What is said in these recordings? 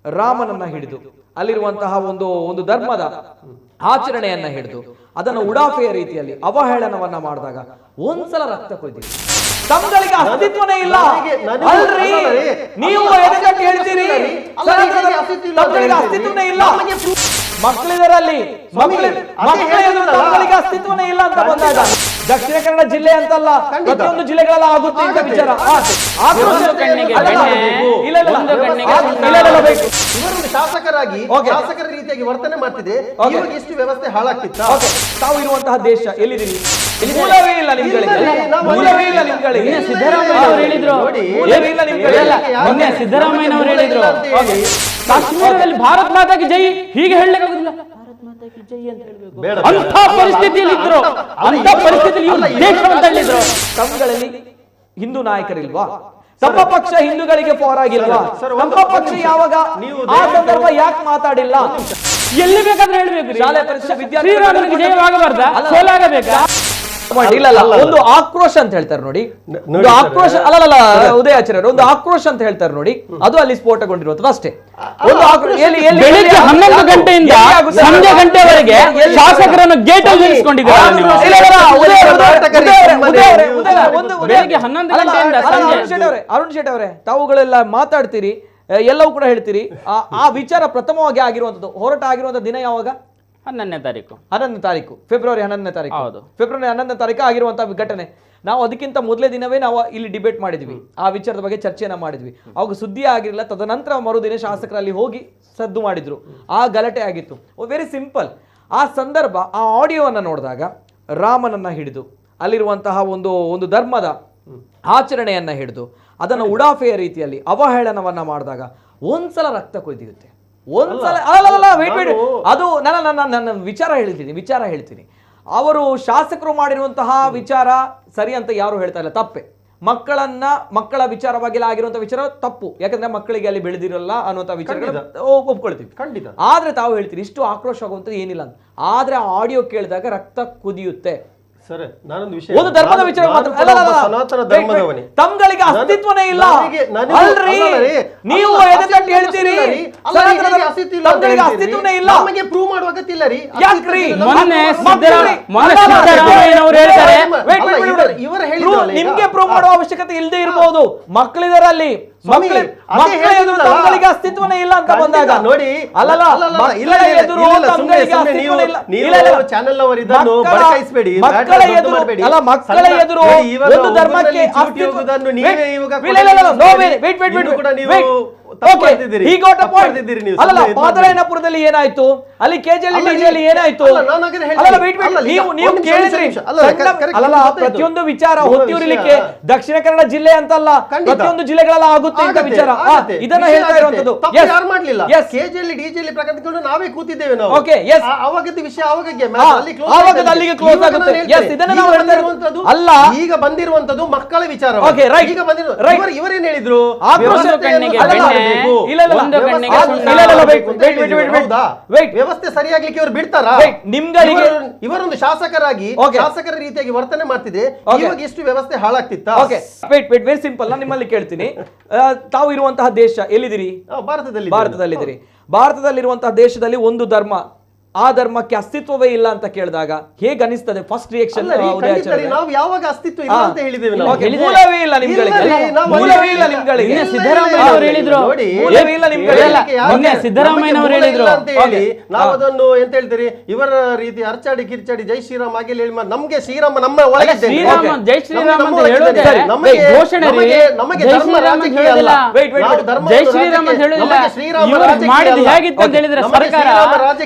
ರಾಮನನ್ನ ಹಿಡಿದು ಅಲ್ಲಿರುವಂತಹ ಒಂದು ಧರ್ಮದ ಆಚರಣೆಯನ್ನ ಹಿಡಿದು ಅದನ್ನು ಉಡಾಫೆಯ ರೀತಿಯಲ್ಲಿ ಅವಹೇಳನವನ್ನ ಮಾಡಿದಾಗ ಒಂದ್ಸಲ ರಕ್ತ ಕೊಯ್ದಿರಿ. ತಮ್ಗಳಿಗೆ ಅಸ್ತಿತ್ವನೇ ಇಲ್ಲ ಅಲ್ರಿ, ನೀವು ಎದಕ್ಕೆ ಹೇಳ್ತೀರಿ ತಮ್ಗಳಿಗೆ ಅಸ್ತಿತ್ವನೇ ಇಲ್ಲ? ಮಕ್ಕಳಿದರಲ್ಲಿ ಮಕ್ಕಳಿಗೆ ಅಸ್ತಿತ್ವನೇ ಇಲ್ಲ ಅಂತ ಬಂದಾಗ ದಕ್ಷಿಣ ಕನ್ನಡ ಜಿಲ್ಲೆ ಅಂತಲ್ಲ ಪ್ರತಿಯೊಂದು ಜಿಲ್ಲೆಗಳೆಲ್ಲ ಆಗುತ್ತೆ ಅಂತ ವಿಚಾರ. ಶಾಸಕರಾಗಿ ಶಾಸಕರ ರೀತಿಯಾಗಿ ವರ್ತನೆ ಮಾಡ್ತಿದೆ, ಇವಾಗ ಇಷ್ಟು ವ್ಯವಸ್ಥೆ ಹಾಳಾಗ್ತಿತ್ತ? ತಾವು ಇರುವಂತಹ ದೇಶ ಎಲ್ಲಿದ್ದೀರಿ? ಮೂಲವೇ ಇಲ್ಲ ನಿಮ್ಗಳಿಗೆ, ಮೂಲವೇ ಇಲ್ಲ ನಿಮ್ಗಳಿಗೆ. ಸಿದ್ದರಾಮಯ್ಯ ಹೇಳಿದ್ರು, ಸಿದ್ದರಾಮಯ್ಯನವರು ಹೇಳಿದ್ರು ಕಾಶ್ಮೀರದಲ್ಲಿ ಭಾರತ್ ಮಾತಾ ಕಿ ಜೈ ಹೀಗೆ ಹೇಳಲಿಕ್ಕಾಗುದಿಲ್ಲ, ಭಾರತ್ ಮಾತಾ ಕಿ ಜೈ ಅಂತ ಹೇಳ್ಬೇಕು. ಅಂತ ಪರಿಸ್ಥಿತಿಯಲ್ಲಿ ಇದ್ರು, ಅಂತ ಪರಿಸ್ಥಿತಿಯಲ್ಲಿ ಇವರು ದೇಶವನ್ನು ತಳ್ಳಿದ್ರು. ತಮ್ಮಗಳಲ್ಲಿ ಹಿಂದೂ ನಾಯಕರಿಲ್ವಾ? ತಮ್ಮ ಪಕ್ಷ ಹಿಂದೂಗಳಿಗೆ ಫಾರ್ ಆಗಿಲ್ವಾ? ತಮ್ಮ ಪಕ್ಷ ಯಾವಾಗ ಆ ಸಂದರ್ಭ ಯಾಕೆ ಮಾತಾಡಿಲ್ಲ? ಎಲ್ಲಿ ಬೇಕಾದ್ರೆ ಹೇಳ್ಬೇಕು. ಶಾಲೆ ಪರಿಷತ್ ವಿದ್ಯಾರ್ಥಿ ಜಯವಾಗಬಾರ್ದ, ಸೋಲಾಗಬೇಕಾ? ಇಲ್ಲ ಒಂದು ಆಕ್ರೋಶ ಅಂತ ಹೇಳ್ತಾರೆ ನೋಡಿ, ಒಂದು ಆಕ್ರೋಶ ಅಲ್ಲಲ್ಲ ಉದಯ ಆಚಾರ್ಯರು, ಒಂದು ಆಕ್ರೋಶ ಅಂತ ಹೇಳ್ತಾರೆ ನೋಡಿ, ಅದು ಅಲ್ಲಿ ಸ್ಫೋಟಗೊಂಡಿರುವಂತದ್ದು ಅಷ್ಟೇ. ಬೆಳಿಗ್ಗೆ 11 ಗಂಟೆಯಿಂದ ಸಂಜೆ ಗಂಟೆವರೆಗೆ ಶಾಸಕರನ್ನು ಗೇಟ್ ಅಲ್ಲಿ ನಿಲ್ಲಿಸಿಕೊಂಡಿದ್ದಾರೆ. ಬೆಳಿಗ್ಗೆ 11 ಗಂಟೆಯಿಂದ ಅರುಣ್ ಶೆಟ್ಟಿ ಅವರೇ, ತಾವುಗಳೆಲ್ಲ ಮಾತಾಡ್ತೀರಿ, ಎಲ್ಲವೂ ಕೂಡ ಹೇಳ್ತೀರಿ. ಆ ವಿಚಾರ ಪ್ರಥಮವಾಗಿ ಆಗಿರುವಂತದ್ದು, ಹೋರಾಟ ಆಗಿರುವಂತ ದಿನ ಯಾವಾಗ? 11ನೇ ತಾರೀಕು, ಫೆಬ್ರವರಿ 11ನೇ ತಾರೀಕು. ಫೆಬ್ರವರಿ 11ನೇ ತಾರೀಕು ಆಗಿರುವಂತಹ ಘಟನೆ. ನಾವು ಅದಕ್ಕಿಂತ ಮೊದಲೇ ದಿನವೇ ನಾವು ಇಲ್ಲಿ ಡಿಬೇಟ್ ಮಾಡಿದ್ವಿ, ಆ ವಿಚಾರದ ಬಗ್ಗೆ ಚರ್ಚೆಯನ್ನ ಮಾಡಿದ್ವಿ. ಅವಾಗ ಸುದ್ದಿ ಆಗಿರಲಿಲ್ಲ. ತದನಂತರ ಮರುದಿನ ಶಾಸಕರಲ್ಲಿ ಹೋಗಿ ಸದ್ದು ಮಾಡಿದ್ರು, ಆ ಗಲಾಟೆ ಆಗಿತ್ತು. Very simple. ಆ ಸಂದರ್ಭ, ಆ ಆಡಿಯೋವನ್ನ ನೋಡಿದಾಗ ರಾಮನನ್ನ ಹಿಡಿದು ಅಲ್ಲಿರುವಂತಹ ಒಂದು ಧರ್ಮದ ಆಚರಣೆಯನ್ನ ಹಿಡಿದು ಅದನ್ನು ಉಡಾಫೆಯ ರೀತಿಯಲ್ಲಿ ಅವಹೇಳನವನ್ನ ಮಾಡಿದಾಗ ಒಂದ್ಸಲ ರಕ್ತ ಕೊಯ್ದಿರುತ್ತೆ. ಒಂದ್ಸಲ ಅಲ್ಲ ವೇಟ್ ಅದು ನನ್ನ ವಿಚಾರ ಹೇಳ್ತೀನಿ. ಅವರು ಶಾಸಕರು ಮಾಡಿರುವಂತಹ ವಿಚಾರ ಸರಿ ಅಂತ ಯಾರು ಹೇಳ್ತಾ ಇಲ್ಲ, ತಪ್ಪೆ. ಮಕ್ಕಳ ವಿಚಾರವಾಗಿ ಆಗಿರುವಂತಹ ವಿಚಾರ ತಪ್ಪು, ಯಾಕಂದ್ರೆ ಮಕ್ಕಳಿಗೆ ಅಲ್ಲಿ ಬೆಳೆದಿರಲ್ಲ ಅನ್ನುವಂಥ ವಿಚಾರ ಒಪ್ಕೊಳ್ತೀವಿ ಖಂಡಿತ. ಆದ್ರೆ ತಾವು ಹೇಳ್ತೀರಿ ಇಷ್ಟು ಆಕ್ರೋಶ ಆಗುವಂಥದ್ದು ಏನಿಲ್ಲ ಅಂತ. ಆದ್ರೆ ಆ ಆಡಿಯೋ ಕೇಳಿದಾಗ ರಕ್ತ ಕುದಿಯುತ್ತೆ. ಒಂದು ಧರ್ಮದ ವಿಚಾರ ತಮ್ಗಳಿಗೆ ಅಸ್ತಿತ್ವನೇ ಇಲ್ಲ ಅಲ್ರಿ, ನೀವು ಎದಕ್ಕೆ ಹೇಳ್ತೀರಿ ತಮ್ಗಳಿಗೆ ಅಸ್ತಿತ್ವನೇ ಇಲ್ಲ? ಪ್ರೂವ್ ಮಾಡುವ ಅಗತ್ಯ ಇಲ್ಲ ರೀ. ಯಾಕ್ರಿ? ನಿಮ್ಗೆ ಪ್ರೂವ್ ಮಾಡುವ ಅವಶ್ಯಕತೆ ಇಲ್ಲದೆ ಇರಬಹುದು. ಮಕ್ಕಳಿದರಲ್ಲಿ ತಮ್ಗಳಿಗೆ ಅಸ್ತಿತ್ವನೇ ಇಲ್ಲ ಅಂತ ಬಂದಾಗ ನೋಡಿ, ಮಕ್ಕಳ ಎದುರು ಒಂದು ಧರ್ಮಕ್ಕೆ ಪಾದರಾಯನಪುರದಲ್ಲಿ ಏನಾಯ್ತು, ಅಲ್ಲಿ ಕೆಜೆಯಲ್ಲಿ ಏನಾಯ್ತು, ನೀವು ಕೇಳಿದ್ರಿ. ಪ್ರತಿಯೊಂದು ವಿಚಾರ ಹೊತ್ತಿರಲಿಕ್ಕೆ ದಕ್ಷಿಣ ಕನ್ನಡ ಜಿಲ್ಲೆ ಅಂತಲ್ಲ ಪ್ರತಿಯೊಂದು ಜಿಲ್ಲೆಗಳೆಲ್ಲ ಆಗುತ್ತೆ ಅಂತ ವಿಚಾರ. ಇದನ್ನ ಹೇಳ್ತಾ ಇರುವಂತದ್ದು ಯಾರು ಮಾಡ್ಲಿಲ್ಲ. ಕೆಜೆಯಲ್ಲಿ ಡಿಜೆಯಲ್ಲಿ ಪ್ರಕಟಿಸಿಕೊಂಡು ನಾವೇ ಕೂತಿದ್ದೇವೆ ನಾವು. ಅವಾಗದ ವಿಷಯ ಅಲ್ಲಿಗೆ ಕ್ಲೋಸ್ ಆಗುತ್ತೆ. ಇದನ್ನ ನಾವು ಹೇಳ್ತಾ ಇರುವಂತದ್ದು ಅಲ್ಲ, ಈಗ ಬಂದಿರುವಂತದ್ದು ಮಕ್ಕಳ ವಿಚಾರ. ಈಗ ಬಂದಿರೋ ಇವರೇನ್ ಹೇಳಿದ್ರು, ವ್ಯವಸ್ಥೆ ಸರಿಯಾಗ್ಲಿಕ್ಕೆ ಇವರು ಬಿಡ್ತಾರ? ನಿಮ್ಗಳಿಗೆ ಇವರೊಂದು ಶಾಸಕರಾಗಿ ಶಾಸಕರ ರೀತಿಯಾಗಿ ವರ್ತನೆ ಮಾಡ್ತಿದೆ, ಇವಾಗ ಎಷ್ಟು ವ್ಯವಸ್ಥೆ ಹಾಳಾಗ್ತಿತ್ತ? Very simple. ನಾನು ನಿಮ್ಮಲ್ಲಿ ಕೇಳ್ತೀನಿ, ತಾವು ಇರುವಂತಹ ದೇಶ ಎಲ್ಲಿದ್ದೀರಿ? ಭಾರತದಲ್ಲಿದ್ದೀರಿ. ಭಾರತದಲ್ಲಿರುವಂತಹ ದೇಶದಲ್ಲಿ ಒಂದು ಧರ್ಮ, ಆ ಧರ್ಮಕ್ಕೆ ಅಸ್ತಿತ್ವವೇ ಇಲ್ಲ ಅಂತ ಕೇಳಿದಾಗ ಹೇಗೆ ಅನಿಸ್ತದೆ? ಫಸ್ಟ್ ರಿಯಾಕ್ಷನ್ ನಾವು ಯಾವಾಗ ಅಸ್ತಿತ್ವ ಇಲ್ಲ ಅಂತ ಹೇಳಿದ್ದೇವೆ? ಮೂಲವೇ ಇಲ್ಲ ನಿಮ್ಗಳಿಗೆ, ಮೂಲವೇ ಇಲ್ಲ ನಿಮ್ಗಳಿಗೆ. ಸಿದ್ದರಾಮಯ್ಯನವರು ಹೇಳಿದ್ರು, ಸಿದ್ದರಾಮಯ್ಯನವರು ಹೇಳಿದ್ರು ಅಂತ ಹೇಳಿ ನಾವು ಅದನ್ನು ಎಂತ ಹೇಳ್ತೀರಿ, ಇವರ ರೀತಿ ಅರ್ಚಾಡಿ ಕಿರ್ಚಾಡಿ ಜೈ ಶ್ರೀರಾಮ್ ಹಾಗೆ ಹೇಳಿ ನಮ್ಗೆ ಶ್ರೀರಾಮ ನಮ್ಮ ಒಳಗೆ ಶ್ರೀರಾಮ ಜೈ ಶ್ರೀರಾಮ್ ಅಂತ ಹೇಳೋದೇ ಘೋಷಣೆ. ನಮಗೆ ಧರ್ಮ ರಾಜಕೀಯ ಅಲ್ಲ, ಜೈ ಶ್ರೀರಾಮ್ ಅಂತ ಹೇಳೋದಿಲ್ಲ. ಇವರು ಮಾಡಿದ್ದು ಹೇಗಿತ್ತು ಅಂತ ಹೇಳಿದ್ರೆ ಸರ್ಕಾರ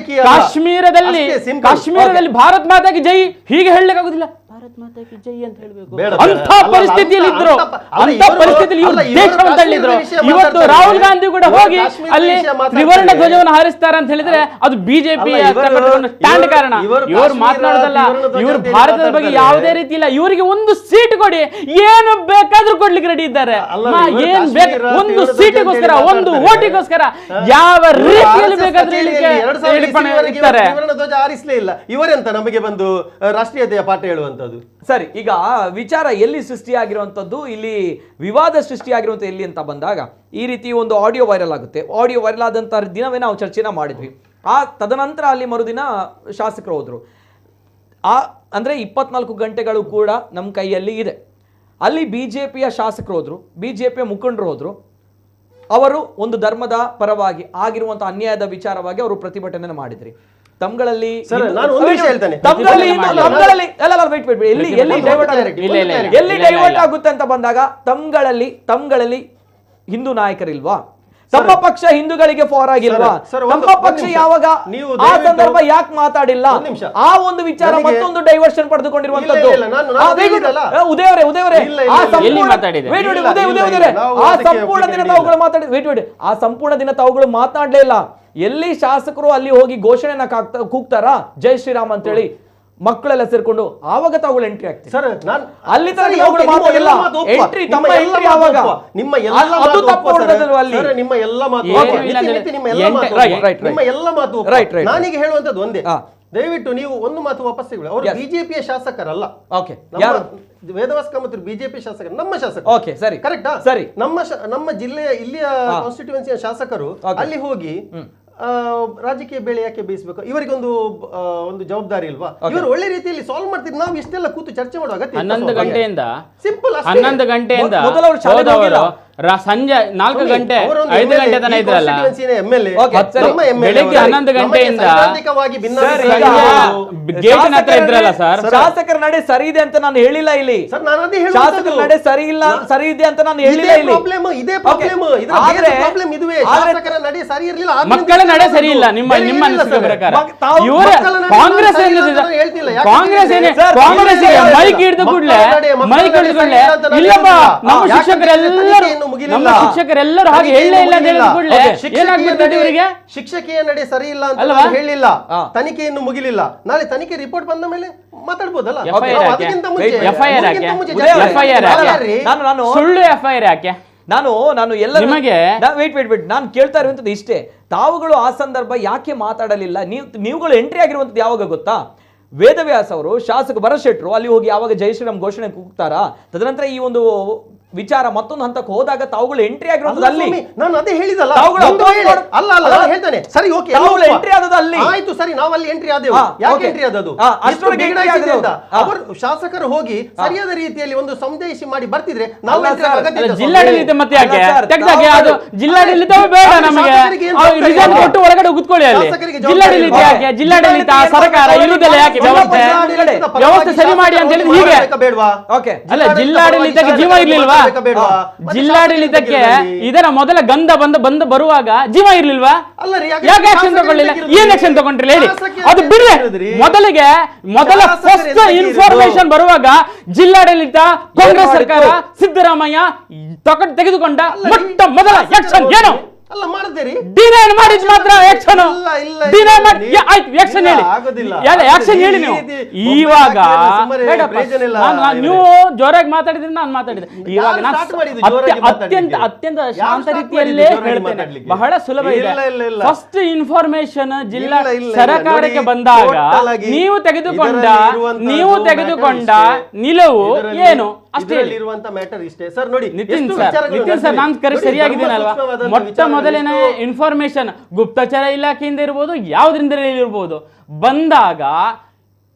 ಕಾಶ್ಮೀರದಲ್ಲಿ ಭಾರತ್ ಮಾತಾ ಕಿ ಜೈ ಹೀಗೆ ಹೇಳಲಿಕ್ಕಾಗುದಿಲ್ಲ, ಭಾರತ್ ಮಾತಾ ಕಿ ಜೈ ಅಂತ ಹೇಳ್ಬೇಕು. ಅಂತ ಪರಿಸ್ಥಿತಿಯಲ್ಲಿ ಇದ್ರು, ಅಂತ ಪರಿಸ್ಥಿತಿಯಲ್ಲಿ ಇವರು ದೇಶವನ್ನು ತಳ್ಳಿದ್ರು. ಇವತ್ತು ರಾಹುಲ್ ಗಾಂಧಿ ಕೂಡ ಹೋಗಿ ಅಲ್ಲಿ ತ್ರಿವರ್ಣ ಧ್ವಜವನ್ನು ಹಾರಿಸ್ತಾರೆ ಅಂತ ಹೇಳಿದ್ರೆ ಅದು ಬಿಜೆಪಿ ಸ್ಟ್ಯಾಂಡ್ ಕಾರಣ. ಇವರು ಮಾತನಾಡೋದಲ್ಲ, ಇವರು ಭಾರತದ ಬಗ್ಗೆ ಯಾವುದೇ ರೀತಿ ಇಲ್ಲ. ಇವರಿಗೆ ಒಂದು ಸೀಟ್ ಕೊಡಿ, ಏನು ಬೇಕಾದ್ರೂ ಕೊಡ್ಲಿಕ್ಕೆ ರೆಡಿ ಇದ್ದಾರೆ. ಏನ್ ಬೇಕು, ಒಂದು ಸೀಟಿಗೋಸ್ಕರ, ಒಂದು ಓಟಿಗೋಸ್ಕರ ಯಾವ ರೀತಿಯಲ್ಲಿ ಬೇಕಾದ್ರೂ ಧ್ವಜ ಹಾರಿಸಲೇ ಇಲ್ಲ. ಇವರೆಂತ ನಮಗೆ ಬಂದು ರಾಷ್ಟ್ರೀಯತೆಯ ಪಾಠ ಹೇಳುವಂತದ್ದು? ಸರಿ, ಈಗ ವಿಚಾರ ಎಲ್ಲಿ ಸೃಷ್ಟಿಯಾಗಿರುವಂಥದ್ದು, ಇಲ್ಲಿ ವಿವಾದ ಸೃಷ್ಟಿಯಾಗಿರುವಂಥ ಎಲ್ಲಿ ಅಂತ ಬಂದಾಗ ಈ ರೀತಿ ಒಂದು ಆಡಿಯೋ ವೈರಲ್ ಆಗುತ್ತೆ. ಆಡಿಯೋ ವೈರಲ್ ಆದಂಥ ದಿನವೇ ನಾವು ಚರ್ಚೆನ ಮಾಡಿದ್ವಿ. ತದನಂತರ ಅಲ್ಲಿ ಮರುದಿನ ಶಾಸಕರು ಹೋದ್ರು. ಅಂದರೆ 24 ಗಂಟೆಗಳು ಕೂಡ ನಮ್ಮ ಕೈಯಲ್ಲಿ ಇದೆ. ಅಲ್ಲಿ BJPಯ ಶಾಸಕರು ಹೋದ್ರು, BJPಯ ಮುಖಂಡರು ಹೋದ್ರು. ಅವರು ಒಂದು ಧರ್ಮದ ಪರವಾಗಿ ಆಗಿರುವಂಥ ಅನ್ಯಾಯದ ವಿಚಾರವಾಗಿ ಅವರು ಪ್ರತಿಭಟನೆ ಮಾಡಿದ್ರಿ. ತಮ್ಗಳಲ್ಲಿ ಎಲ್ಲಿ ಡೈವರ್ಟ್ ಆಗುತ್ತೆ ಅಂತ ಬಂದಾಗ ತಮ್ಗಳಲ್ಲಿ ಹಿಂದೂ ನಾಯಕರಿಲ್ವಾ? ತಮ್ಮ ಪಕ್ಷ ಹಿಂದೂಗಳಿಗೆ ಫಾರ್ ಆಗಿಲ್ವಾ? ತಮ್ಮ ಪಕ್ಷ ಯಾವಾಗ ಆ ಸಂದರ್ಭ ಯಾಕೆ ಮಾತಾಡಿಲ್ಲ? ಆ ಒಂದು ವಿಚಾರ ಮತ್ತೊಂದು ಡೈವರ್ಷನ್ ಪಡೆದುಕೊಂಡಿರುವಂತದ್ದು. ಉದಯವರೇ ಆ ಸಂಪೂರ್ಣ ದಿನ ತಾವುಗಳು ಮಾತಾಡಿ ಆ ಸಂಪೂರ್ಣ ದಿನ ತಾವುಗಳು ಮಾತಾಡ್ಲೇ ಇಲ್ಲ. ಎಲ್ಲಿ ಶಾಸಕರು ಅಲ್ಲಿ ಹೋಗಿ ಘೋಷಣೆನ ಕೂಗ್ತಾರಾ ಜೈ ಶ್ರೀರಾಮ್ ಅಂತೇಳಿ ಮಕ್ಕಳೆಲ್ಲ ಸೇರ್ಕೊಂಡು, ಆವಾಗ ತಾವುಗಳು ಎಂಟ್ರಿ ಆಗ್ತೀವಿ ಸರ್. ಅಲ್ಲಿ ಎಂಟ್ರಿ ತಮ್ಮ ಎಂಟ್ರಿ ಆವಾಗ ನಿಮ್ಮ ಎಲ್ಲ ಮಾತು ನಾನೀಗ ಹೇಳುವಂತದ್ದು ಒಂದೇ, ದಯವಿಟ್ಟು ನೀವು ಒಂದು ಮಾತು ವಾಪಸ್ ತಗೊಳ್ಳಿ. ಅವರು ಬಿಜೆಪಿಯ ಶಾಸಕರಲ್ಲ. ಓಕೆ, ವೇದವಾಸ್ ಕಾಮತ್ ಬಿಜೆಪಿ ಶಾಸಕರು, ನಮ್ಮ ಶಾಸಕರು. ಓಕೆ, ಸರಿ, ಕರೆಕ್ಟಾ? ಸರಿ. ನಮ್ಮ ಜಿಲ್ಲೆಯ ಇಲ್ಲಿಯ ಕಾನ್ಸ್ಟಿಟ್ಯೂನ್ಸಿಯ ಶಾಸಕರು ಅಲ್ಲಿ ಹೋಗಿ ರಾಜಕೀಯ ಬೆಳೆ ಯಾಕೆ ಬೇಯಿಸಬೇಕು? ಇವರಿಗೊಂದು ಒಂದು ಜವಾಬ್ದಾರಿ ಇಲ್ವಾ? ಇವರು ಒಳ್ಳೆ ರೀತಿಯಲ್ಲಿ ಸಾಲ್ವ್ ಮಾಡ್ತಿದ್ರು. ನಾವು ಇಷ್ಟೆಲ್ಲ ಕೂತು ಚರ್ಚೆ ಮಾಡುವಾಗ 11 ಗಂಟೆಯಿಂದ ಸಿಂಪಲ್ 11 ಗಂಟೆಯಿಂದ ಸಂಜೆ 4 ಗಂಟೆ 5 ಗಂಟೆ ತನಕ ಇದ್ರಲ್ಲ. ಬೆಳಿಗ್ಗೆ 11 ಗಂಟೆಯಿಂದ ಗೇಟಿನ ಹತ್ರ ಇದ್ರಲ್ಲ ಸರ್. ಶಾಸಕರ ನಡೆ ಸರಿ ಇದೆ ಅಂತ ನಾನು ಹೇಳಿಲ್ಲ ಇಲ್ಲಿ. ಶಾಸಕರ ನಡೆ ಸರಿ ಇಲ್ಲ, ಸರಿ ಇದೆ ಅಂತ ನಾನು ಹೇಳಿಲ್ಲ ಇಲ್ಲಿ. ಮಕ್ಕಳ ನಡೆ ಸರಿ ಇಲ್ಲ ನಿಮ್ಮ ಅನಿಸಿಕೆ ಪ್ರಕಾರ. ಇವರು ಕಾಂಗ್ರೆಸ್ ಮೈಕ್ ಹಿಡಿದು ಕೂಡಲೇ ಇಲ್ಲಪ್ಪ ನಮ್ಮ ಶಿಕ್ಷಕರೆಲ್ಲರೂ ಹಾಗೆ ಹೇಳಲೇ ಇಲ್ಲ ಅಂತ ಹೇಳಿದ ಕೂಡಲೇ ಏನಾಗ್ಬಿಡ್ತದೆ ಇವರಿಗೆ? ಶಿಕ್ಷಕಿಯ ನಡೆ ಸರಿ ಇಲ್ಲ ಅಂತ ಹೇಳಿಲ್ಲ, ತನಿಖೆ ಇನ್ನು ಮುಗಿಲಿಲ್ಲ. ನಾಳೆ ತನಿಖೆ ರಿಪೋರ್ಟ್ ಬಂದ ಮೇಲೆ ಮಾತಾಡ್ಬೋದಲ್ಲ. ಸುಳ್ಳು FIR ಯಾಕೆ? ನಾನು ಎಲ್ಲ ನಿಮಗೆ ನಾನು ಕೇಳ್ತಾ ಇರುವಂತದ್ದು ಇಷ್ಟೇ, ತಾವುಗಳು ಆ ಸಂದರ್ಭ ಯಾಕೆ ಮಾತಾಡಲಿಲ್ಲ? ನೀವುಗಳು ಎಂಟ್ರಿ ಆಗಿರುವಂತದ್ದು ಯಾವಾಗ ಗೊತ್ತಾ? ವೇದವ್ಯಾಸ್ ಅವರು, ಶಾಸಕ ಭರತ್ ಅಲ್ಲಿ ಹೋಗಿ ಯಾವಾಗ ಜೈ ಶ್ರೀರಾಮ್ ಘೋಷಣೆ ಕೂಗ್ತಾರಾ, ತದನಂತರ ಈ ಒಂದು ವಿಚಾರ ಮತ್ತೊಂದು ಹಂತಕ್ಕೆ ಹೋದಾಗ ತಾವುಗಳು ಎಂಟ್ರಿ ಆಗಿರೋದು ಅಲ್ಲಿ. ನಾನು ಅದೇ ಹೇಳಿದಲ್ಲ, ಹೇಳ್ತಾನೆ ಸರಿ, ಓಕೆ, ಎಂಟ್ರಿ ಆದದ್ದು ಅಲ್ಲಿ. ಆಯ್ತು ಸರಿ, ನಾವು ಅಲ್ಲಿ ಎಂಟ್ರಿ ಆದೆವು. ಯಾಕೆ ಎಂಟ್ರಿ ಆದದ್ದು? ಅವರು ಶಾಸಕರು ಹೋಗಿ ಸರಿಯಾದ ರೀತಿಯಲ್ಲಿ ಒಂದು ಸಂದೇಶ ಮಾಡಿ ಬರ್ತಿದ್ರೆ ನಾವು ಜಿಲ್ಲಾಡಳಿತ ಮತ್ತೆ ಯಾಕೆ ಅದು ಜಿಲ್ಲಾಡಳಿತ ಬೇಡ ನಮಗೆ, ರಿಸೈನ್ ಕೊಟ್ಟು ಹೊರಗಡೆ ಕೂತ್ಕೊಳ್ಳಿ ಅಲ್ಲಿ. ಜಿಲ್ಲಾಡಳಿತ ಯಾಕೆ? ಜಿಲ್ಲಾಡಳಿತ ಸರ್ಕಾರ ಇರುವುದಲ್ಲ ಯಾಕೆ? ವ್ಯವಸ್ಥೆ ಸರಿ ಮಾಡಿ ಅಂತ ಹೇಳಿದ್ರೆ ಹೀಗೆ ಅಲ್ಲ, ಜಿಲ್ಲಾಡಳಿತಕ್ಕೆ ಜೀವ ಇರ್ಲಿಲ್ವಾ? ಜಿಲ್ಲಾಡಳಿತಕ್ಕೆ ಇದರ ಮೊದಲ ಗಂಧ ಬಂದು ಬರುವಾಗ ಜೀವ ಇರ್ಲಿಲ್ವಾ? ಯಾಕೆ ಆಕ್ಷನ್ ತಗೊಳ್ಳಿಲ್ಲ? ಏನ್ ಆಕ್ಷನ್ ತಗೊಂಡ್ರಿ ಹೇಳಿ? ಅದು ಬಿಡ್ರೆ ಮೊದಲ ಫಸ್ಟ್ ಇನ್ಫಾರ್ಮೇಶನ್ ಬರುವಾಗ ಜಿಲ್ಲಾಡಳಿತ, ಕಾಂಗ್ರೆಸ್ ಸರ್ಕಾರ, ಸಿದ್ದರಾಮಯ್ಯ ತೆಗೆದುಕೊಂಡ ಮೊಟ್ಟ ಮೊದಲ ಆಕ್ಷನ್ ಏನು? ಅಲ್ಲ ಮಾಡಿದ್ದೀರಿ, ಡಿನೈನ್ ಮಾಡಿದ್ ಮಾತ್ರ ಆಕ್ಷನ್. ಡಿನೈನ್ ಮಾಡಿ ಆಯ್ತು, ಆಕ್ಷನ್ ಹೇಳಿ, ಆಕ್ಷನ್ ಹೇಳಿ ನೀವು. ಇವಾಗ ನೀವು ಜೋರಾಗಿ ಮಾತಾಡಿದ್ರೆ ನಾನು ಮಾತಾಡಿದೆ. ಇವಾಗ ಅತ್ಯಂತ ಶಾಂತ ರೀತಿಯಲ್ಲೇ ಹೇಳ್ತೇನೆ, ಬಹಳ ಸುಲಭ ಇದೆ. ಫಸ್ಟ್ ಇನ್ಫಾರ್ಮೇಶನ್ ಜಿಲ್ಲಾ ಸರ್ಕಾರಕ್ಕೆ ಬಂದಾಗ ನೀವು ತೆಗೆದುಕೊಂಡ ನಿಲುವು ಏನು ಅಷ್ಟೇ ಇರುವಂತ ಮ್ಯಾಟರ್ ಇಷ್ಟೇ ಸರ್. ನೋಡಿ ನಿತಿನ್ ಸರ್ ನಾನು ಸರಿಯಾಗಿದ್ದೀನಲ್ವಾ? ಮೊಟ್ಟ ಮೊದಲನೇ ಇನ್ಫಾರ್ಮೇಶನ್ ಗುಪ್ತಚರ ಇಲಾಖೆಯಿಂದ ಇರ್ಬೋದು, ಯಾವುದರಿಂದ ಇರ್ಬೋದು, ಬಂದಾಗ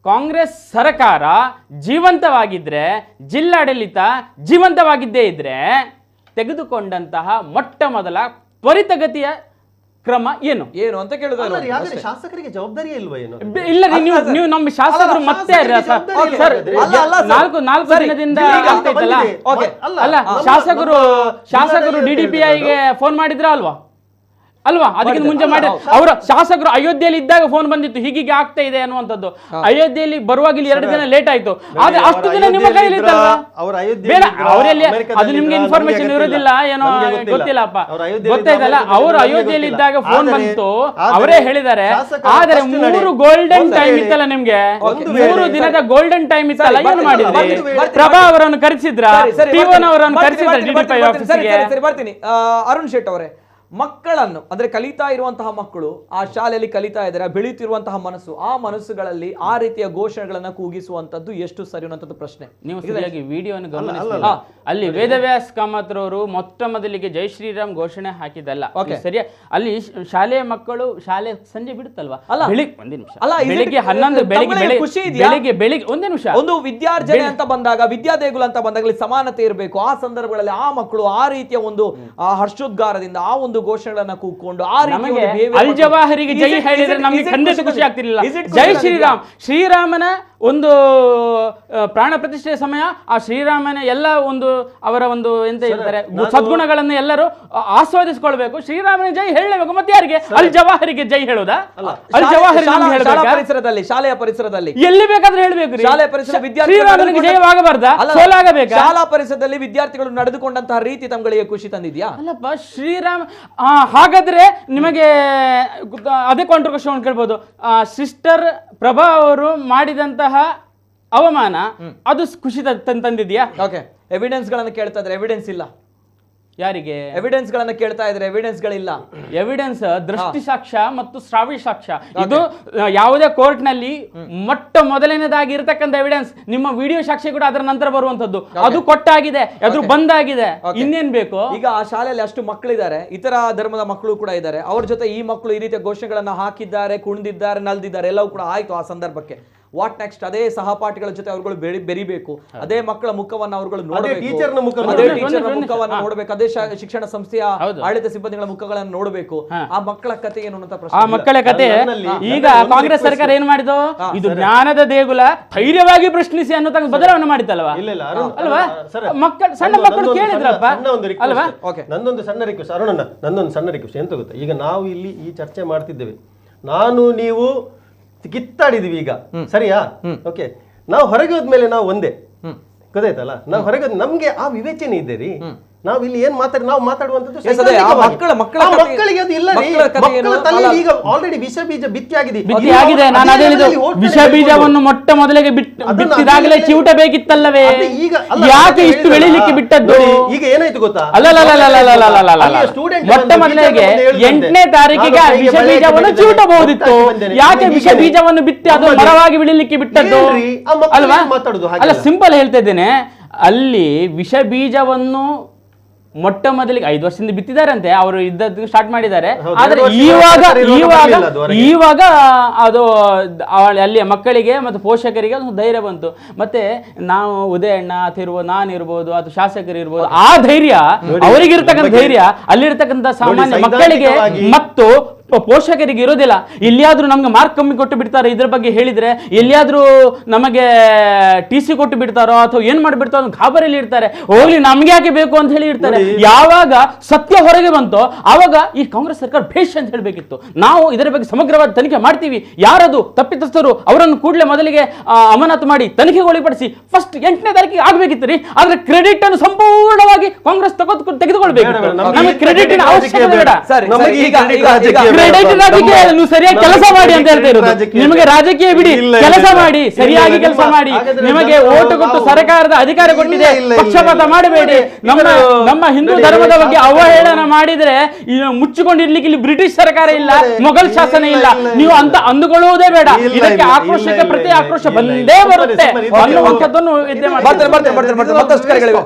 ಕಾಂಗ್ರೆಸ್ ಸರ್ಕಾರ ಜೀವಂತವಾಗಿದ್ರೆ, ಜಿಲ್ಲಾಡಳಿತ ಜೀವಂತವಾಗಿದ್ದೇ ಇದ್ರೆ ತೆಗೆದುಕೊಂಡಂತಹ ಮೊಟ್ಟ ಮೊದಲ ತ್ವರಿತಗತಿಯ ಕ್ರಮ ಏನು ಅಂತ ಕೇಳಿದ್ರೆ ಶಾಸಕರಿಗೆ ಜವಾಬ್ದಾರಿ ಇಲ್ವಾ? ಏನು ಇಲ್ಲ, ನೀವು ನಮ್ಮ ಶಾಸಕರು ಮತ್ತೆ ನಾಲ್ಕು ದಿನದಿಂದ ಅಲ್ಲ, ಶಾಸಕರು DDPIಗೆ ಫೋನ್ ಮಾಡಿದ್ರ ಅಲ್ವಾ? ಅದಕ್ಕಿಂತ ಮುಂಚೆ ಮಾಡಿ ಅವರ ಶಾಸಕರು ಅಯೋಧ್ಯೆಯಲ್ಲಿ ಇದ್ದಾಗ ಫೋನ್ ಬಂದಿತ್ತು, ಹೀಗೆ ಆಗ್ತಾ ಇದೆ ಅನ್ನುವಂಥದ್ದು. ಅಯೋಧ್ಯೆಯಲ್ಲಿ ಬರುವಾಗ 2 ದಿನ ಲೇಟ್ ಆಯ್ತು, ಆದ್ರೆ ಅಷ್ಟು ದಿನ ನಿಮ್ಮ ಕೈಯಲ್ಲಿ ಇತ್ತಲ್ವಾ? ಅವರಲ್ಲಿ ಅದು ನಿಮ್ಗೆ ಇನ್ಫಾರ್ಮೇಶನ್ ಇರೋದಿಲ್ಲ ಏನೋ ಗೊತ್ತಿಲ್ಲಪ್ಪ, ಗೊತ್ತಾಯ್ತಲ್ಲ. ಅವರು ಅಯೋಧ್ಯೆಯಲ್ಲಿ ಇದ್ದಾಗ ಫೋನ್ ಬಂತು, ಅವರೇ ಹೇಳಿದ್ದಾರೆ. ಆದ್ರೆ 3 ಗೋಲ್ಡನ್ ಟೈಮ್ ಇತ್ತಲ್ಲ ನಿಮ್ಗೆ, 3 ದಿನದ ಗೋಲ್ಡನ್ ಟೈಮ್ ಇತ್ತಲ್ಲ, ಏನು ಮಾಡಿದ್ರಿ? ಪ್ರಭಾ ಅವರನ್ನು ಕರೆಸಿದ್ರ, ಟಿವನ್ ಅವರನ್ನು ಕರೆಸಿದ್ರ DDPI ಆಫೀಸ್ಗೆ? ಬರ್ತೀನಿ. ಅರುಣ್ ಶೆಟ್ ಅವರೇ, ಮಕ್ಕಳನ್ನು ಅಂದ್ರೆ ಕಲಿತಾ ಇರುವಂತಹ ಮಕ್ಕಳು ಆ ಶಾಲೆಯಲ್ಲಿ ಕಲಿತಾ ಇದ್ದಾರೆ, ಬೆಳೆಯುತ್ತಿರುವಂತಹ ಮನಸ್ಸು, ಆ ಮನಸ್ಸುಗಳಲ್ಲಿ ಆ ರೀತಿಯ ಘೋಷಣೆಗಳನ್ನ ಕೂಗಿಸುವಂತದ್ದು ಎಷ್ಟು ಸರಿ ಅನ್ನೋಂಥದ್ದು ಪ್ರಶ್ನೆ. ನೀವು ಸರಿಯಾಗಿ ವಿಡಿಯೋವನ್ನು ಗಮನಿಸಿಲ್ಲ, ಅಲ್ಲಿ ವೇದವ್ಯಾಸ್ ಕಾಮತ್ರವರು ಮೊಟ್ಟ ಮೊದಲಿಗೆ ಜೈ ಶ್ರೀರಾಮ್ ಘೋಷಣೆ ಹಾಕಿದ್ದಲ್ಲ. ಸರಿಯಾ, ಅಲ್ಲಿ ಶಾಲೆಯ ಮಕ್ಕಳು ಶಾಲೆ ಸಂಜೆ ಬಿಡುತ್ತಲ್ವಾ, ಬೆಳಿಗ್ಗೆ ಒಂದೇ ನಿಮಿಷ, ಬೆಳಿಗ್ಗೆ 11 ಬೆಳಿಗ್ಗೆ ಒಂದೇ ನಿಮಿಷ, ಒಂದು ವಿದ್ಯಾರ್ಜನೆ ಅಂತ ಬಂದಾಗ, ವಿದ್ಯಾ ದೇಗುಲ ಅಂತ ಬಂದಾಗ ಅಲ್ಲಿ ಸಮಾನತೆ ಇರಬೇಕು. ಆ ಸಂದರ್ಭಗಳಲ್ಲಿ ಆ ಮಕ್ಕಳು ಆ ರೀತಿಯ ಒಂದು ಹರ್ಷೋದ್ಗಾರದಿಂದ ಆ ಒಂದು ಘೋಷಣೆಗಳನ್ನ ಕೂಗ್ಕೊಂಡು ಆ ರೀತಿ ಅಲ್ ಜವಾಹರಿಗೆ ಜೈ ಹೇಳಿದ್ರೆ ನಮಗೆ ಖಂಡಿತ ಖುಷಿ ಆಗ್ತಿರ್ಲಿಲ್ಲ. ಜೈ ಶ್ರೀರಾಮ್, ಶ್ರೀರಾಮನ ಒಂದು ಪ್ರಾಣ ಪ್ರತಿಷ್ಠೆಯ ಸಮಯ, ಆ ಶ್ರೀರಾಮನ ಎಲ್ಲ ಒಂದು ಅವರ ಒಂದು ಎಂತ ಹೇಳ್ತಾರೆ ಸದ್ಗುಣಗಳನ್ನು ಎಲ್ಲರೂ ಆಸ್ವಾದಿಸಿಕೊಳ್ಬೇಕು. ಶ್ರೀರಾಮನ ಜೈ ಹೇಳಬೇಕು. ಮತ್ತೆ ಯಾರಿಗೆ? ಅಲ್ ಜವಾಹರಿಗೆ ಜೈ ಹೇಳೋದಾ? ಅಲ್ ಜವಾಹರ್ ಪರಿಸರದಲ್ಲಿ, ಶಾಲೆಯ ಪರಿಸರದಲ್ಲಿ ಎಲ್ಲಿ ಬೇಕಾದ್ರೆ ಹೇಳ್ಬೇಕು. ಶಾಲೆಯ ಪರಿಸರ ಶ್ರೀರಾಮನಿಗೆ ಜಯವಾಗಬಾರ್ದಾ? ಸೋಲಾಗಬೇಕಾ? ಶಾಲಾ ಪರಿಸರದಲ್ಲಿ ವಿದ್ಯಾರ್ಥಿಗಳು ನಡೆದುಕೊಂಡಂತಹ ರೀತಿ ತಮಗೆ ಖುಷಿ ತಂದಿದ್ಯಾ? ಅಲ್ಲಪ್ಪ, ಶ್ರೀರಾಮ್ ಹಾಗಾದ್ರೆ ನಿಮಗೆ ಅದೇ ಕಾಂಟ್ರಿಬ್ಯೂಷನ್ ಕೇಳ್ಬೋದು. ಸಿಸ್ಟರ್ ಪ್ರಭಾ ಅವರು ಮಾಡಿದಂತಹ ಅವಮಾನ ಅದು ಖುಷಿ ತಂದಿದ್ಯಾ? ಓಕೆ, ಎವಿಡೆನ್ಸ್ ಗಳನ್ನ ಕೇಳ್ತಾ ಇದ್ರೆ ಎವಿಡೆನ್ಸ್ ಇಲ್ಲ. ಯಾರಿಗೆ ಎವಿಡೆನ್ಸ್ ಗಳನ್ನ ಕೇಳ್ತಾ ಇದ್ರೆ ಎವಿಡೆನ್ಸ್ ಗಳಿಲ್ಲ. ಎವಿಡೆನ್ಸ್ ದೃಷ್ಟಿ ಸಾಕ್ಷ್ಯ ಮತ್ತು ಶ್ರಾವ್ಯ ಸಾಕ್ಷ್ಯ, ಇದು ಯಾವುದೇ ಕೋರ್ಟ್ ನಲ್ಲಿ ಮೊಟ್ಟ ಮೊದಲನೇದಾಗಿ ಇರತಕ್ಕಂಥ ಎವಿಡೆನ್ಸ್. ನಿಮ್ಮ ವಿಡಿಯೋ ಸಾಕ್ಷ್ಯ ಕೂಡ ಅದರ ನಂತರ ಬರುವಂತದ್ದು, ಅದು ಕೊಟ್ಟಾಗಿದೆ, ಅದು ಬಂದಾಗಿದೆ, ಇನ್ನೇನ್ ಬೇಕು? ಈಗ ಆ ಶಾಲೆಯಲ್ಲಿ ಅಷ್ಟು ಮಕ್ಕಳಿದ್ದಾರೆ, ಇತರ ಧರ್ಮದ ಮಕ್ಕಳು ಕೂಡ ಇದ್ದಾರೆ, ಅವ್ರ ಜೊತೆ ಈ ಮಕ್ಕಳು ಈ ರೀತಿಯ ಘೋಷಣೆಗಳನ್ನ ಹಾಕಿದ್ದಾರೆ, ಕುಣಿದಿದ್ದಾರೆ, ನಲ್ದಿದ್ದಾರೆ, ಎಲ್ಲವೂ ಕೂಡ ಆಯ್ತು. ಆ ಸಂದರ್ಭಕ್ಕೆ ವಾಟ್ ನೆಕ್ಸ್ಟ್? ಅದೇ ಸಹಪಾಠಿಗಳ ಜೊತೆ ಅವ್ರುಗಳು ಬೆರಿಬೇಕು, ಅದೇ ಮಕ್ಕಳ ಮುಖವನ್ನು ಅವ್ರುಗಳು ನೋಡಬೇಕು, ಟೀಚರ್ನ ಮುಖವನ್ನು ನೋಡಬೇಕು, ಅದೇ ಶಿಕ್ಷಣ ಸಂಸ್ಥೆಯ ಆಡಳಿತ ಸಿಬ್ಬಂದಿಗಳ ಮುಖಗಳನ್ನು ನೋಡಬೇಕು. ಆ ಮಕ್ಕಳ ಕಥೆ ಏನು ಅಂತ ಪ್ರಶ್ನೆ. ಆ ಮಕ್ಕಳ ಕಥೆ ಈಗ ಕಾಂಗ್ರೆಸ್ ಸರ್ಕಾರ ಏನ್ ಮಾಡಿದ್ದು? ಇದು ಜ್ಞಾನದ ದೇಗುಲ, ಧೈರ್ಯವಾಗಿ ಪ್ರಶ್ನಿಸಿ ಅನ್ನೋ ಬದಲಾವಣೆ ಮಾಡಿತ್ತಲ್ವಾ? ಅಲ್ವಾ? ಸಣ್ಣ ಮಕ್ಕಳು ಕೇಳಿದ್ರಪ್ಪ ಅಲ್ವಾ? ನಂದೊಂದು ಸಣ್ಣ ರಿಕ್ವೆಸ್ಟ್ ಅರುಣಣ್ಣ, ನಂದೊಂದು ಸಣ್ಣ ರಿಕ್ವೆಸ್ಟ್ ಎಂತ ಗೊತ್ತಾ, ಈಗ ನಾವು ಇಲ್ಲಿ ಈ ಚರ್ಚೆ ಮಾಡ್ತಿದ್ದೇವೆ, ನಾನು ನೀವು ಕಿತ್ತಾಡಿದ್ವಿ ಈಗ, ಸರಿಯಾ? ಓಕೆ, ನಾವು ಹೊರಗೆ ಹೋದ್ಮೇಲೆ ನಾವು ಒಂದೇ, ಗೊತ್ತಾಯ್ತಲ್ಲ? ನಾವು ಹೊರಗೆ ನಮ್ಗೆ ಆ ವಿವೇಚನೆ ಇದೆ ರೀ. ನಾವು ಇಲ್ಲಿ ಏನ್ ನಾವು ಮಾತಾಡುವಂತದ್ದು ಮಕ್ಕಳಿಗೆ ಅದು ಇಲ್ಲ ರೀ. ಮಕ್ಕಳ ತಲೆಯಲ್ಲಿ ಈಗ ಆಲ್ರೆಡಿ ವಿಷ ಬೀಜ ಬಿತ್ತಿಯಾಗಿದೆ. ನಾನು ಅದೇ ಹೇಳಿದ್ದು, ವಿಷ ಬೀಜವನ್ನು ಮೊಟ್ಟ ಮೊದಲಿಗೆ ಬಿತ್ತಿದಾಗಲೇ ಚಿವುಟ ಬೇಕಿತ್ತಲ್ಲವೇ? ಯಾಕೆ ಇಷ್ಟು ಬೆಳಿಲಿಕ್ಕೆ ಬಿಟ್ಟದ್ದು? ಈಗ ಏನಾಯ್ತು ಗೊತ್ತಾ? ಮೊಟ್ಟ ಮೊದಲಿಗೆ 8ನೇ ತಾರೀಕಿಗೆ ವಿಷ ಬೀಜವನ್ನು ಚಿವುಟಬಹುದಿತ್ತು. ಯಾಕೆ ವಿಷ ಬೀಜವನ್ನು ಬಿತ್ತಿ ಅದು ಮರವಾಗಿ ಬೆಳಿಲಿಕ್ಕೆ ಬಿಟ್ಟದ್ದು ಅಲ್ವಾ? ಅಲ್ಲ, ಸಿಂಪಲ್ ಹೇಳ್ತಾ ಇದ್ದೇನೆ, ಅಲ್ಲಿ ವಿಷ ಬೀಜವನ್ನು ಮೊಟ್ಟ ಮೊದಲಿಗೆ 5 ವರ್ಷದಿಂದ ಬಿತ್ತಿದಾರಂತೆ, ಅವರು ಇದ್ದದ್ದು ಸ್ಟಾರ್ಟ್ ಮಾಡಿದ್ದಾರೆ. ಆದ್ರೆ ಇವಾಗ ಅದು ಅಲ್ಲಿಯ ಮಕ್ಕಳಿಗೆ ಮತ್ತು ಪೋಷಕರಿಗೆ ಒಂದು ಧೈರ್ಯ ಬಂತು. ಮತ್ತೆ ನಾವು ಉದಯಣ್ಣ ಅಥವಾ ನಾನಿರ್ಬೋದು ಅಥವಾ ಶಾಸಕರು ಇರ್ಬೋದು, ಆ ಧೈರ್ಯ ಅವರಿಗಿರ್ತಕ್ಕಂಥ ಧೈರ್ಯ ಅಲ್ಲಿರ್ತಕ್ಕಂಥ ಸಾಮಾನ್ಯ ಮಕ್ಕಳಿಗೆ ಮತ್ತು ಪೋಷಕರಿಗೆ ಇರೋದಿಲ್ಲ. ಎಲ್ಲಿಯಾದ್ರೂ ನಮ್ಗೆ ಮಾರ್ಕ್ ಕಮ್ಮಿ ಕೊಟ್ಟು ಬಿಡ್ತಾರೋ ಇದ್ರ ಬಗ್ಗೆ ಹೇಳಿದ್ರೆ, ಎಲ್ಲಿಯಾದ್ರೂ ನಮಗೆ TC ಕೊಟ್ಟು ಬಿಡ್ತಾರೋ ಅಥವಾ ಏನ್ ಮಾಡಿಬಿಡ್ತಾರೋ ಗಾಬರಿಯಲ್ಲಿ ಇರ್ತಾರೆ. ಹೋಗ್ಲಿ, ನಮ್ಗೆ ಯಾಕೆ ಬೇಕು ಅಂತ ಹೇಳಿ ಇರ್ತಾರೆ. ಯಾವಾಗ ಸತ್ಯ ಹೊರಗೆ ಬಂತೋ ಆವಾಗ ಈ ಕಾಂಗ್ರೆಸ್ ಸರ್ಕಾರ ಭೇಷ್ ಅಂತ ಹೇಳ್ಬೇಕಿತ್ತು. ನಾವು ಇದರ ಬಗ್ಗೆ ಸಮಗ್ರವಾದ ತನಿಖೆ ಮಾಡ್ತೀವಿ, ಯಾರದು ತಪ್ಪಿತಸ್ಥರು ಅವರನ್ನು ಕೂಡಲೇ ಮೊದಲಿಗೆ ಅಮಾನತು ಮಾಡಿ ತನಿಖೆಗೊಳಪಡಿಸಿ ಫಸ್ಟ್ 8ನೇ ತಾರೀಕಿಗೆ ಆಗ್ಬೇಕಿತ್ತು ರೀ. ಆದ್ರೆ ಕ್ರೆಡಿಟ್ ಅನ್ನು ಸಂಪೂರ್ಣವಾಗಿ ಕಾಂಗ್ರೆಸ್ ತೆಗೆದುಕೊಳ್ಬೇಕು. ನಮಗೆ ಕ್ರೆಡಿಟ್ ಅವಶ್ಯಕತೆ ಬೇಡ. ನೀವು ಸರಿಯಾಗಿ ಕೆಲಸ ಮಾಡಿ ಅಂತ ಹೇಳ್ತಾ ಇರೋದು. ನಿಮಗೆ ರಾಜಕೀಯ ಬಿಡಿ, ಕೆಲಸ ಮಾಡಿ, ಸರಿಯಾಗಿ ಕೆಲಸ ಮಾಡಿ. ನಿಮಗೆ ಓಟು ಕೊಟ್ಟು ಸರ್ಕಾರದ ಅಧಿಕಾರ ಕೊಟ್ಟಿದೆ, ಪಕ್ಷಪಾತ ಮಾಡಬೇಡಿ. ನಮ್ಮ ಹಿಂದೂ ಧರ್ಮದ ಬಗ್ಗೆ ಅವಹೇಳನ ಮಾಡಿದ್ರೆ ಮುಚ್ಚಿಕೊಂಡಿರ್ಲಿಕ್ಕೆ ಇಲ್ಲಿ ಬ್ರಿಟಿಷ್ ಸರ್ಕಾರ ಇಲ್ಲ, ಮೊಘಲ್ ಶಾಸನ ಇಲ್ಲ. ನೀವು ಅಂತ ಅಂದುಕೊಳ್ಳುವುದೇ ಬೇಡ. ಇದಕ್ಕೆ ಆಕ್ರೋಶಕ್ಕೆ ಪ್ರತಿ ಆಕ್ರೋಶ ಬಂದೇ ಬರುತ್ತೆ ಅನ್ನುವಂಥದ್ದನ್ನು